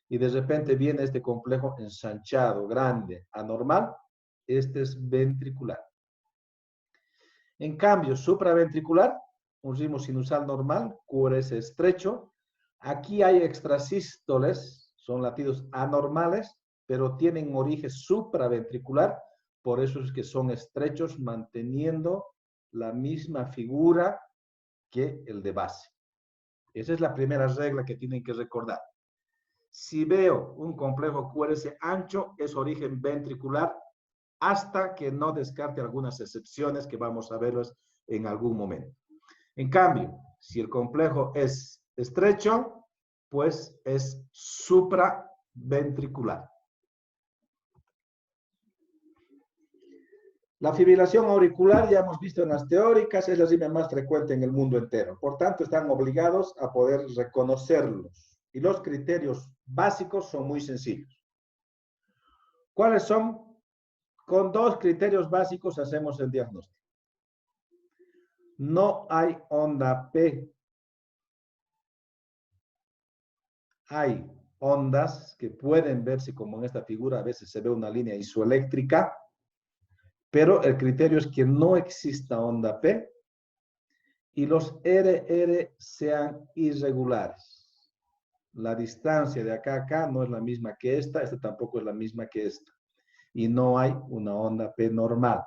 y de repente viene este complejo ensanchado, grande, anormal. Este es ventricular. En cambio, supraventricular, un ritmo sinusal normal, QRS estrecho. Aquí hay extrasístoles, son latidos anormales, pero tienen origen supraventricular, por eso es que son estrechos, manteniendo la misma figura que el de base. Esa es la primera regla que tienen que recordar. Si veo un complejo QRS ancho, es origen ventricular, hasta que no descarte algunas excepciones que vamos a verlas en algún momento. En cambio, si el complejo es estrecho, pues es supraventricular. La fibrilación auricular, ya hemos visto en las teóricas, es la arritmia más frecuente en el mundo entero. Por tanto, están obligados a poder reconocerlos. Y los criterios básicos son muy sencillos. ¿Cuáles son? Con dos criterios básicos hacemos el diagnóstico. No hay onda P. Hay ondas que pueden verse como en esta figura, a veces se ve una línea isoeléctrica, pero el criterio es que no exista onda P y los RR sean irregulares. La distancia de acá a acá no es la misma que esta tampoco es la misma que esta. Y no hay una onda P normal.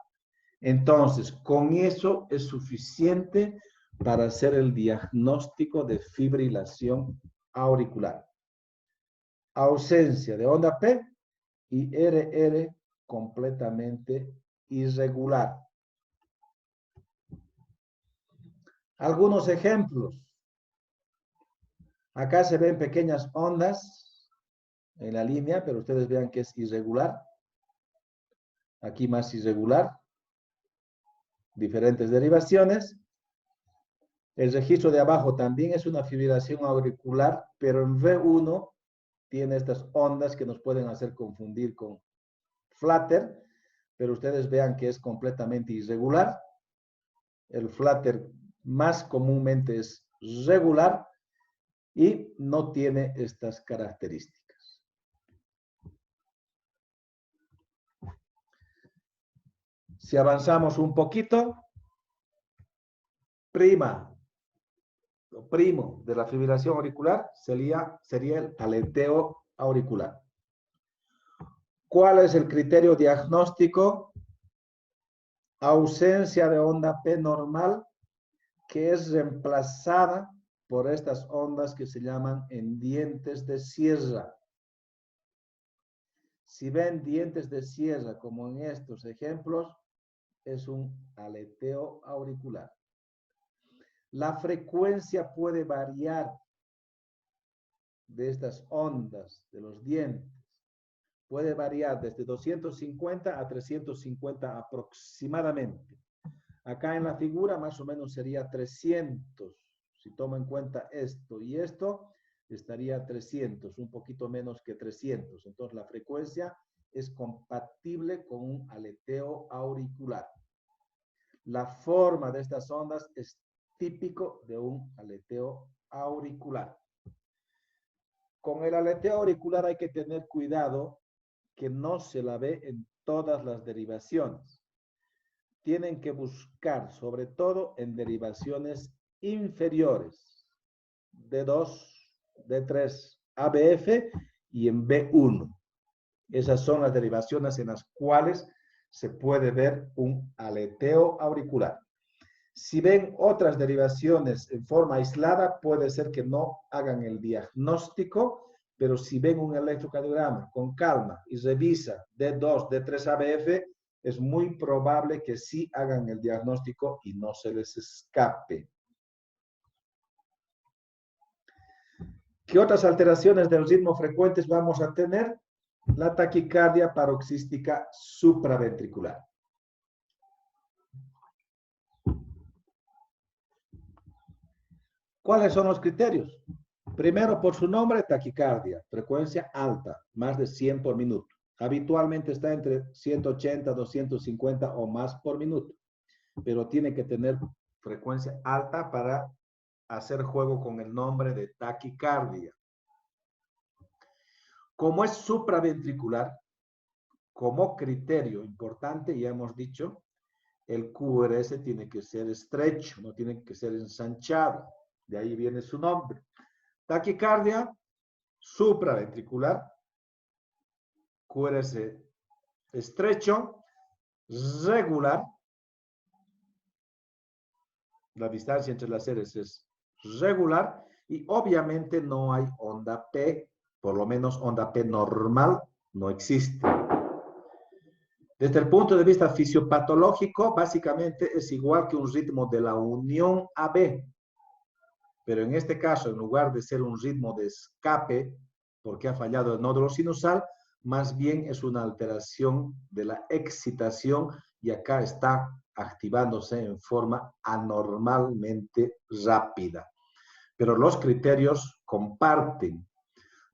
Entonces, con eso es suficiente para hacer el diagnóstico de fibrilación auricular. Ausencia de onda P y RR completamente irregular. Algunos ejemplos. Acá se ven pequeñas ondas en la línea, pero ustedes vean que es irregular. Aquí más irregular. Diferentes derivaciones. El registro de abajo también es una fibrilación auricular, pero en V1 tiene estas ondas que nos pueden hacer confundir con flutter, pero ustedes vean que es completamente irregular. El flutter más comúnmente es regular y no tiene estas características. Si avanzamos un poquito, lo primo de la fibrilación auricular sería el aleteo auricular. ¿Cuál es el criterio diagnóstico? Ausencia de onda P normal que es reemplazada por estas ondas que se llaman en dientes de sierra. Si ven dientes de sierra como en estos ejemplos, es un aleteo auricular. La frecuencia puede variar de estas ondas de los dientes. Puede variar desde 250 a 350 aproximadamente. Acá en la figura más o menos sería 300. Si tomo en cuenta esto y esto, estaría 300, un poquito menos que 300. Entonces la frecuencia es compatible con un aleteo auricular. La forma de estas ondas es típico de un aleteo auricular. con el aleteo auricular hay que tener cuidado que no se la ve en todas las derivaciones. Tienen que buscar, sobre todo en derivaciones inferiores, D2, D3, ABF y en B1. Esas son las derivaciones en las cuales se puede ver un aleteo auricular. Si ven otras derivaciones en forma aislada, puede ser que no hagan el diagnóstico, pero si ven un electrocardiograma con calma y revisa D2, D3 ABF, es muy probable que sí hagan el diagnóstico y no se les escape. ¿Qué otras alteraciones del ritmo frecuentes vamos a tener? La taquicardia paroxística supraventricular. ¿Cuáles son los criterios? Primero, por su nombre, taquicardia, frecuencia alta, más de 100 por minuto. Habitualmente está entre 180, 250 o más por minuto, pero tiene que tener frecuencia alta para hacer juego con el nombre de taquicardia. Como es supraventricular, como criterio importante, ya hemos dicho, el QRS tiene que ser estrecho, no tiene que ser ensanchado. De ahí viene su nombre. Taquicardia supraventricular, QRS estrecho, regular. La distancia entre las series es regular y obviamente no hay onda P, por lo menos onda P normal no existe. Desde el punto de vista fisiopatológico, básicamente es igual que un ritmo de la unión AB. Pero en este caso, en lugar de ser un ritmo de escape, porque ha fallado el nódulo sinusal, más bien es una alteración de la excitación y acá está activándose en forma anormalmente rápida. Pero los criterios comparten.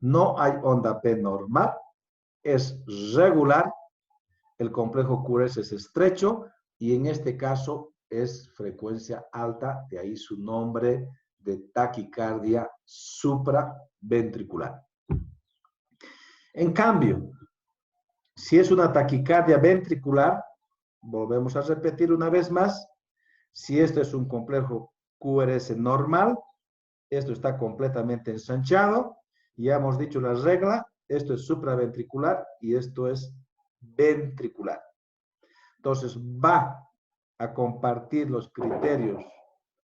No hay onda P normal, es regular, el complejo QRS es estrecho y en este caso es frecuencia alta, de ahí su nombre de taquicardia supraventricular. En cambio, si es una taquicardia ventricular, volvemos a repetir una vez más, si esto es un complejo QRS normal, esto está completamente ensanchado, ya hemos dicho la regla, esto es supraventricular y esto es ventricular. Entonces va a compartir los criterios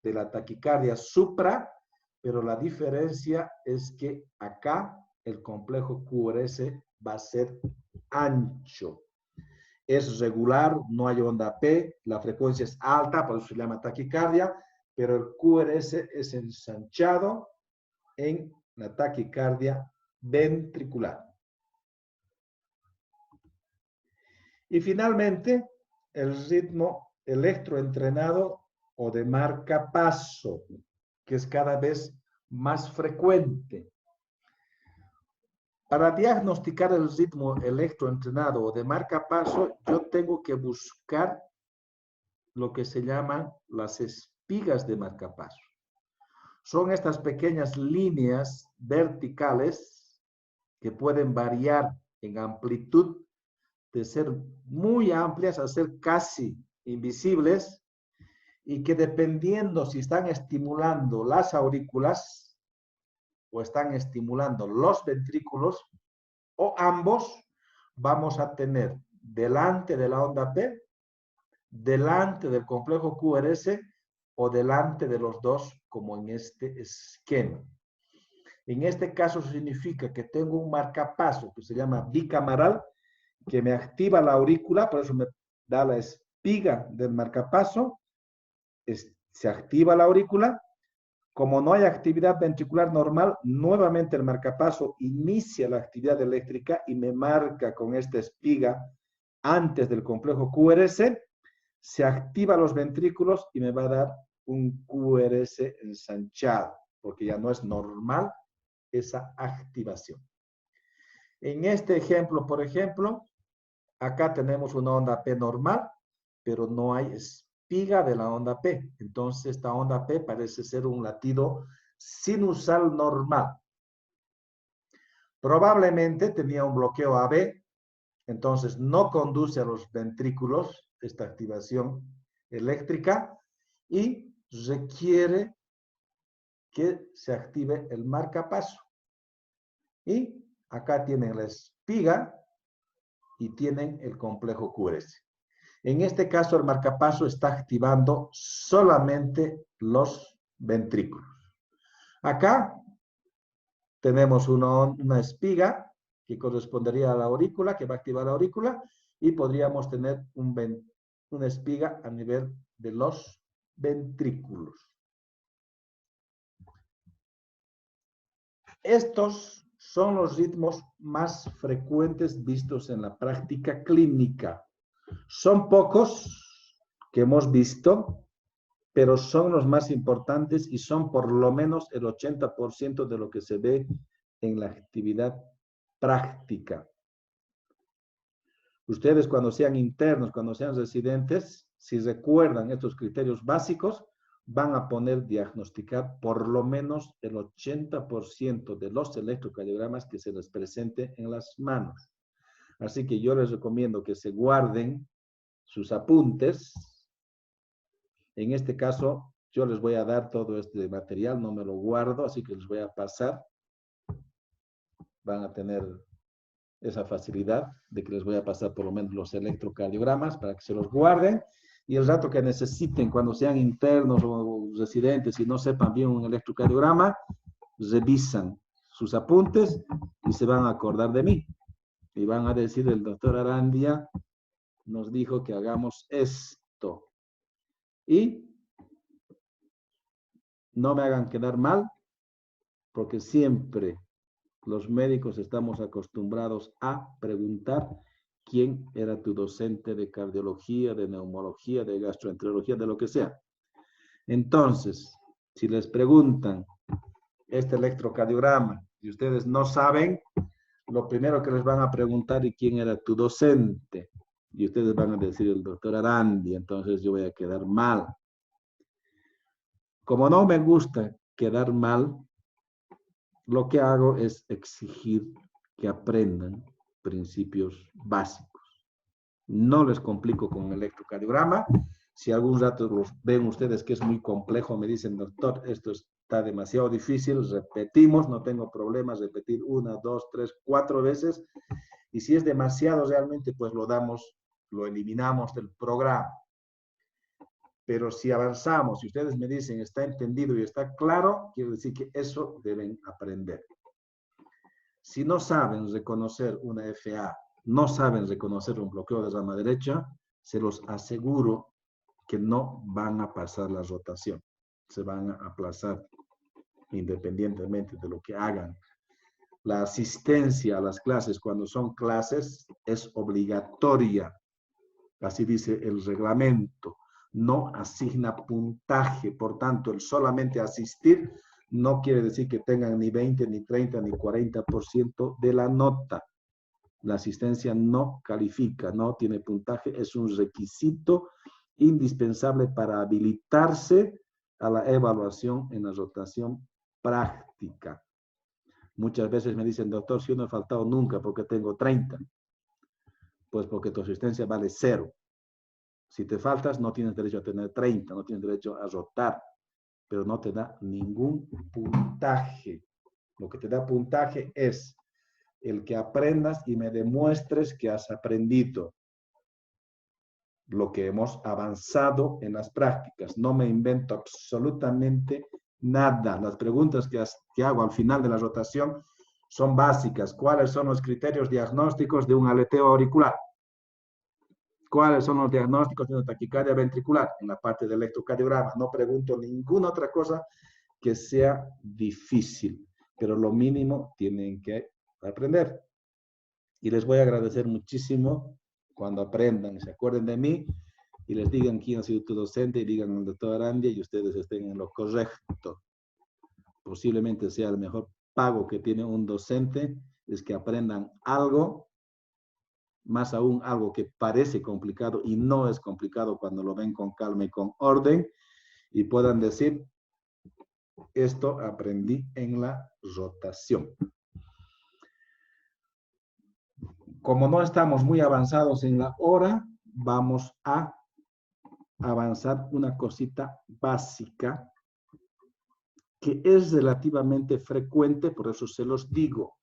de la taquicardia supra, pero la diferencia es que acá el complejo QRS va a ser ancho. Es regular, no hay onda P, la frecuencia es alta, por eso se llama taquicardia, pero el QRS es ensanchado en la taquicardia ventricular. Y finalmente, el ritmo electroentrenado o de marcapaso, que es cada vez más frecuente. Para diagnosticar el ritmo electroentrenado o de marcapaso, yo tengo que buscar lo que se llaman las espigas de marcapaso. Son estas pequeñas líneas verticales que pueden variar en amplitud de ser muy amplias a ser casi invisibles y que dependiendo si están estimulando las aurículas o están estimulando los ventrículos o ambos, vamos a tener delante de la onda P, delante del complejo QRS o delante de los dos, como en este esquema. En este caso significa que tengo un marcapaso que se llama bicamaral, que me activa la aurícula, por eso me da la espiga del marcapaso, se activa la aurícula. Como no hay actividad ventricular normal, nuevamente el marcapaso inicia la actividad eléctrica y me marca con esta espiga antes del complejo QRS, se activa los ventrículos y me va a dar un QRS ensanchado, porque ya no es normal esa activación. En este ejemplo, por ejemplo, acá tenemos una onda P normal, pero no hay espiga de la onda P. Entonces, esta onda P parece ser un latido sinusal normal. Probablemente tenía un bloqueo AB, entonces no conduce a los ventrículos esta activación eléctrica y requiere que se active el marcapaso. Y acá tienen la espiga y tienen el complejo QRS. En este caso, el marcapaso está activando solamente los ventrículos. Acá tenemos una espiga que correspondería a la aurícula, que va a activar la aurícula, y podríamos tener una espiga a nivel de los ventrículos. Estos son los ritmos más frecuentes vistos en la práctica clínica. Son pocos que hemos visto, pero son los más importantes y son por lo menos el 80% de lo que se ve en la actividad práctica. Ustedes cuando sean internos, cuando sean residentes, si recuerdan estos criterios básicos, van a poder diagnosticar por lo menos el 80% de los electrocardiogramas que se les presente en las manos. Así que yo les recomiendo que se guarden sus apuntes. En este caso, yo les voy a dar todo este material, no me lo guardo, así que les voy a pasar. Van a tener esa facilidad de que les voy a pasar por lo menos los electrocardiogramas para que se los guarden. Y el rato que necesiten, cuando sean internos o residentes y no sepan bien un electrocardiograma, revisan sus apuntes y se van a acordar de mí. Y van a decir, el doctor Arandia nos dijo que hagamos esto. Y no me hagan quedar mal, porque siempre los médicos estamos acostumbrados a preguntar quién era tu docente de cardiología, de neumología, de gastroenterología, de lo que sea. Entonces, si les preguntan este electrocardiograma y ustedes no saben, lo primero que les van a preguntar es quién era tu docente. Y ustedes van a decir el doctor Arandi, entonces yo voy a quedar mal. Como no me gusta quedar mal, lo que hago es exigir que aprendan principios básicos. No les complico con el electrocardiograma. Si algún rato los ven ustedes que es muy complejo, me dicen, doctor, esto está demasiado difícil, repetimos, no tengo problemas, repetir 1, 2, 3, 4 veces. Y si es demasiado realmente, pues lo eliminamos del programa. Pero si avanzamos, si ustedes me dicen está entendido y está claro, quiere decir que eso deben aprender. Si no saben reconocer una FA, no saben reconocer un bloqueo de rama derecha, se los aseguro que no van a pasar la rotación. Se van a aplazar independientemente de lo que hagan. La asistencia a las clases, cuando son clases, es obligatoria. Así dice el reglamento. No asigna puntaje. Por tanto, el solamente asistir no quiere decir que tengan ni 20, ni 30, ni 40% de la nota. La asistencia no califica, no tiene puntaje, es un requisito indispensable para habilitarse a la evaluación en la rotación práctica. Muchas veces me dicen, doctor, si yo no he faltado nunca porque tengo 30, pues porque tu asistencia vale 0. Si te faltas, no tienes derecho a tener 30, no tienes derecho a rotar, pero no te da ningún puntaje. Lo que te da puntaje es el que aprendas y me demuestres que has aprendido lo que hemos avanzado en las prácticas. No me invento absolutamente nada. Las preguntas que hago al final de la rotación son básicas. ¿Cuáles son los criterios diagnósticos de un aleteo auricular? ¿Cuáles son los diagnósticos de una taquicardia ventricular? En la parte del electrocardiograma. No pregunto ninguna otra cosa que sea difícil, pero lo mínimo tienen que aprender. Y les voy a agradecer muchísimo cuando aprendan, se acuerden de mí y les digan quién ha sido tu docente y digan al doctor Arandia y ustedes estén en lo correcto. Posiblemente sea el mejor pago que tiene un docente, es que aprendan algo, más aún algo que parece complicado y no es complicado cuando lo ven con calma y con orden y puedan decir, esto aprendí en la rotación. como no estamos muy avanzados en la hora, vamos a avanzar una cosita básica que es relativamente frecuente, por eso se los digo.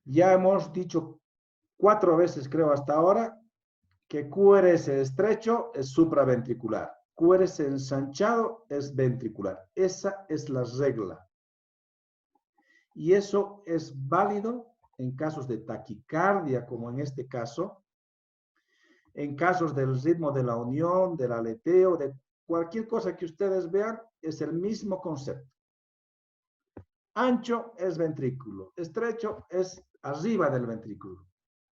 Ya hemos dicho 4 veces, creo, hasta ahora, que QRS estrecho es supraventricular. QRS ensanchado es ventricular. Esa es la regla. Y eso es válido en casos de taquicardia, como en este caso, en casos del ritmo de la unión, del aleteo, de cualquier cosa que ustedes vean, es el mismo concepto. Ancho es ventrículo, estrecho es arriba del ventrículo,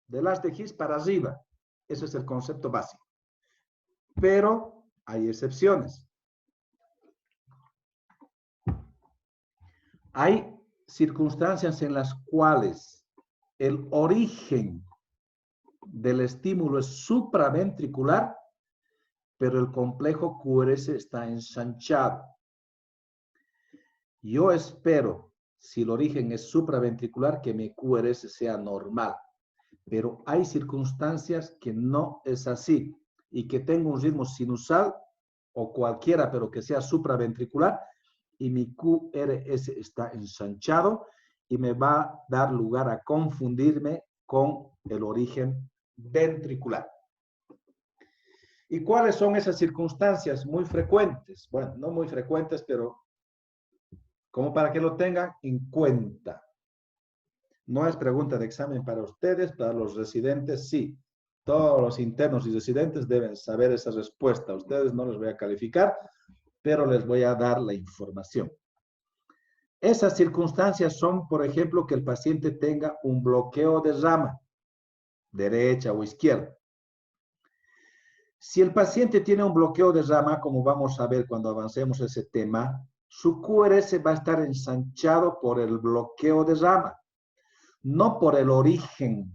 del haz de His para arriba. Ese es el concepto básico. Pero hay excepciones. Hay circunstancias en las cuales el origen del estímulo es supraventricular, pero el complejo QRS está ensanchado. Yo espero, si el origen es supraventricular, que mi QRS sea normal. Pero hay circunstancias que no es así y que tengo un ritmo sinusal o cualquiera, pero que sea supraventricular y mi QRS está ensanchado y me va a dar lugar a confundirme con el origen ventricular. ¿Y cuáles son esas circunstancias muy frecuentes? Bueno, no muy frecuentes, pero como para que lo tengan en cuenta. No es pregunta de examen para ustedes, para los residentes sí. Todos los internos y residentes deben saber esa respuesta. Ustedes no les voy a calificar, pero les voy a dar la información. Esas circunstancias son, por ejemplo, que el paciente tenga un bloqueo de rama, derecha o izquierda. Si el paciente tiene un bloqueo de rama, como vamos a ver cuando avancemos ese tema, su QRS va a estar ensanchado por el bloqueo de rama, no por el origen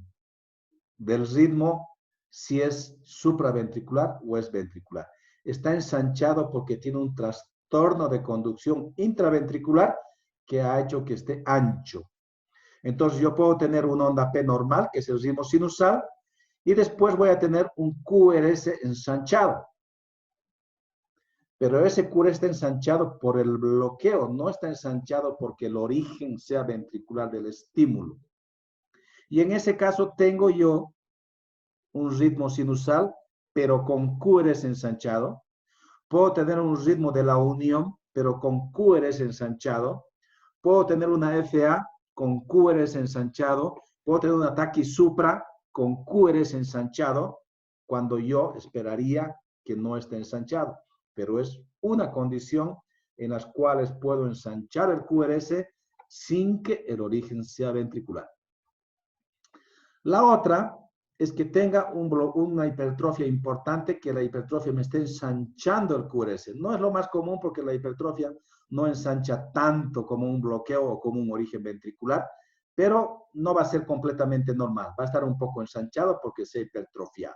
del ritmo, si es supraventricular o es ventricular. Está ensanchado porque tiene un trastorno de conducción intraventricular que ha hecho que esté ancho. Entonces yo puedo tener una onda P normal, que es el ritmo sinusal, y después voy a tener un QRS ensanchado. Pero ese QRS está ensanchado por el bloqueo, no está ensanchado porque el origen sea ventricular del estímulo. Y en ese caso tengo yo un ritmo sinusal, pero con QRS ensanchado. Puedo tener un ritmo de la unión, pero con QRS ensanchado. Puedo tener una FA con QRS ensanchado. Puedo tener un ataque supra con QRS ensanchado, cuando yo esperaría que no esté ensanchado. Pero es una condición en las cuales puedo ensanchar el QRS sin que el origen sea ventricular. La otra es que tenga una hipertrofia importante, que la hipertrofia me esté ensanchando el QRS. No es lo más común porque la hipertrofia no ensancha tanto como un bloqueo o como un origen ventricular, pero no va a ser completamente normal. Va a estar un poco ensanchado porque se ha hipertrofiado.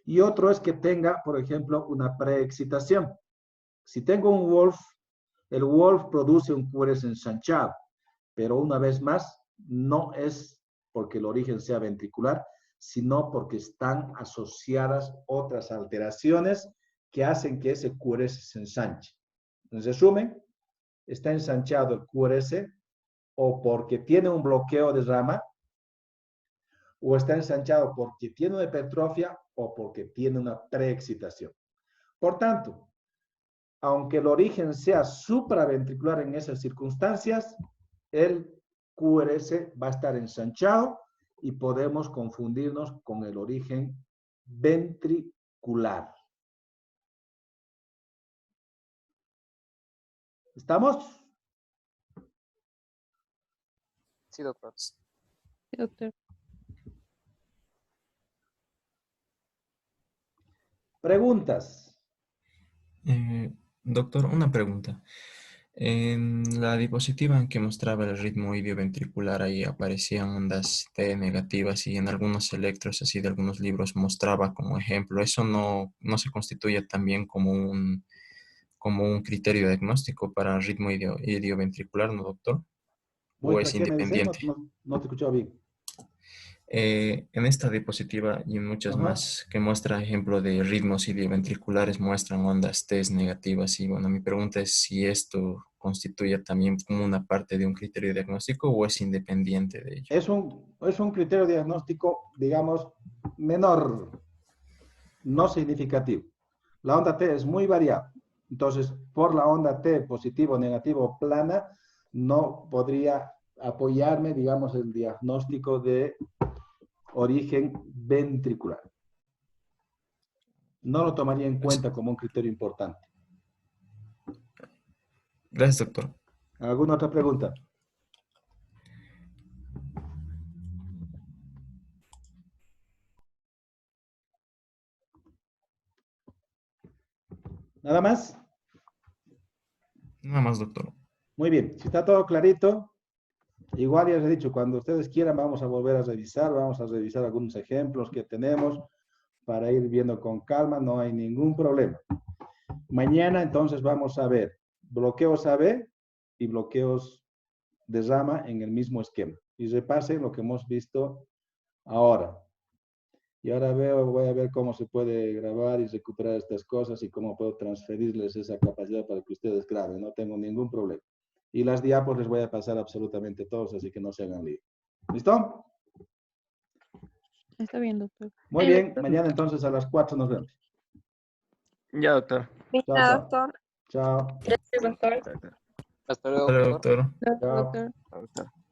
Y otro es que tenga, por ejemplo, una preexcitación. Si tengo un Wolf, el Wolf produce un QRS ensanchado, pero una vez más, no es porque el origen sea ventricular, sino porque están asociadas otras alteraciones que hacen que ese QRS se ensanche. En resumen, está ensanchado el QRS o porque tiene un bloqueo de rama, o está ensanchado porque tiene una hipertrofia o porque tiene una preexcitación. Por tanto, aunque el origen sea supraventricular en esas circunstancias, el QRS va a estar ensanchado y podemos confundirnos con el origen ventricular. ¿Estamos? Sí, doctor. Sí, doctor. Preguntas. Doctor, una pregunta. En la diapositiva en que mostraba el ritmo idioventricular, ahí aparecían ondas T negativas y en algunos electros, así de algunos libros, mostraba como ejemplo. ¿Eso no se constituye también como un criterio diagnóstico para ritmo idioventricular, no, doctor? ¿O es ¿Muestra qué me dice? independiente? No te he escuchado bien. En esta diapositiva y en muchas Ajá. más que muestra ejemplo de ritmos idioventriculares muestran ondas T negativas y bueno, mi pregunta es si esto constituye también como una parte de un criterio diagnóstico o es independiente de ello. Es un criterio diagnóstico, digamos, menor, no significativo. La onda T es muy variable. Entonces, por la onda T positivo, negativo, plana, no podría apoyarme, digamos, el diagnóstico de origen ventricular. No lo tomaría en Pues, cuenta como un criterio importante. gracias, doctor. ¿Alguna otra pregunta? ¿Nada más? Nada más, doctor. Muy bien. Si está todo clarito, igual ya les he dicho, cuando ustedes quieran vamos a volver vamos a revisar algunos ejemplos que tenemos para ir viendo con calma, no hay ningún problema. Mañana entonces vamos a ver bloqueos AB y bloqueos de rama en el mismo esquema. Y repasen lo que hemos visto ahora. Y ahora voy a ver cómo se puede grabar y recuperar estas cosas y cómo puedo transferirles esa capacidad para que ustedes graben. No tengo ningún problema. Y las diapos les voy a pasar absolutamente todos, así que no se hagan lío. ¿Listo? Está bien, doctor. Muy bien. Mañana entonces a las 4 nos vemos. Ya, doctor. Chao, Mira, chao. doctor. Chao. Gracias, doctor. Hasta luego, Hola, doctor. doctor. Gracias, Chao. doctor. Chao, doctor.